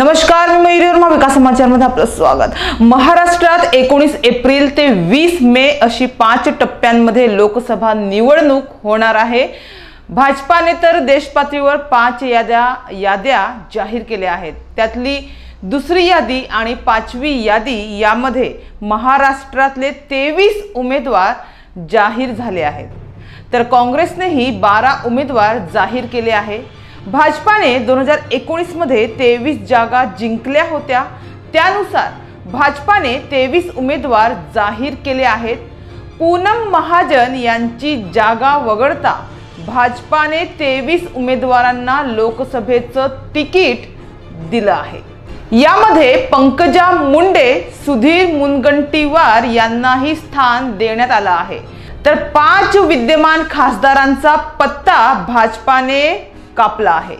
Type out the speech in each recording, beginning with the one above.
नमस्कार, मी मयुरी वर्मा, विकास समाचारमध्ये आपलं स्वागत। महाराष्ट्रात 19 एप्रिल ते 20 मे अशी 5 टप्प्यांमध्ये लोकसभा निवडणूक होणार आहे। भाजपाने तर देशपातळीवर 5 याद्या जाहीर केल्या आहेत। त्यातली दुसरी यादी आणि 5वी यादी यामध्ये महाराष्ट्रातले 23 उमेदवार जाहीर झाले आहेत, तर काँग्रेसनेही 12 उमेदवार जाहीर केले आहे। भाजपाने 2019 मध्ये 23 जागा जिंकल्या होत्या, त्यानुसार भाजपाने 23 उमेदवार जाहीर केले आहेत। पूनम महाजन यांची जागा वगळता भाजपाने 23 उमेदवारांना लोकसभेचं तिकीट दिलं आहे। यामध्ये पंकजा मुंडे, सुधीर मुनगंटीवार यांनाही स्थान देण्यात आलं आहे, तर 5 विद्यमान खासदारांचा पत्ता भाजपाने कापला आहे।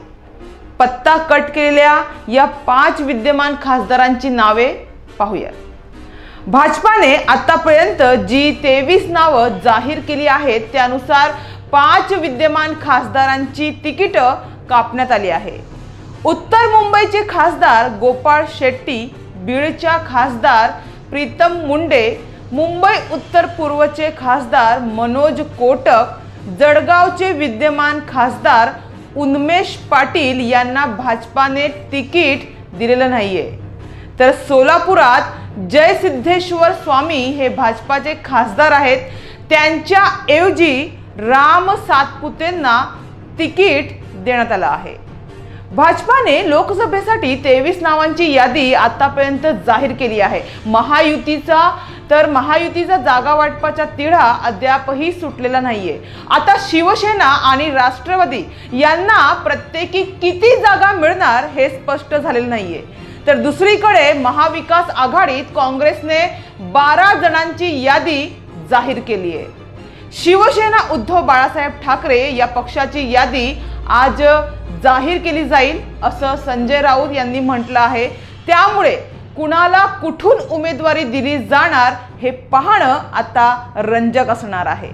पत्ता कट केलेल्या या 5 विद्यमान खासदारांची नावे पाहूया। भाजपाने आतापर्यंत जी 23 नावं जाहीर केली आहेत, त्यानुसार 5 विद्यमान खासदारांची तिकीट कापण्यात आली आहे। उत्तर मुंबईचे खासदार गोपाळ शेट्टी, बीडच्या खासदार प्रीतम मुंडे, मुंबई उत्तर पूर्वचे खासदार मनोज कोटक, जळगावचे विद्यमान खासदार उन्मेष पाटील यांना भाजपाने तिकीट दिलेलं नाहीये, तर सोलापुरात जयसिद्धेश्वर स्वामी हे भाजपाचे खासदार आहेत, त्यांच्या ऐवजी राम सातपुतेंना तिकीट देण्यात आलं आहे। भाजपाने लोकसभेसाठी 23 नावांची यादी आतापर्यंत जाहीर केली आहे। महायुतीचा जागा वाटपाचा तिढा अद्यापही सुटलेला नाहीये। आता शिवसेना आणि राष्ट्रवादी यांना प्रत्येकी किती जागा मिळणार हे स्पष्ट झालेलं नाहीये, तर दुसरीकडे महाविकास आघाडीत काँग्रेसने 12 जणांची यादी जाहीर केली आहे। शिवसेना उद्धव बाळासाहेब ठाकरे या पक्षाची यादी आज जाहीर केली जाईल असं संजय राऊत यांनी म्हटलं आहे। त्यामुळे कुणाला कुठून उमेदवारी दिली जाणार हे पाहणं आता रंजक असणार आहे।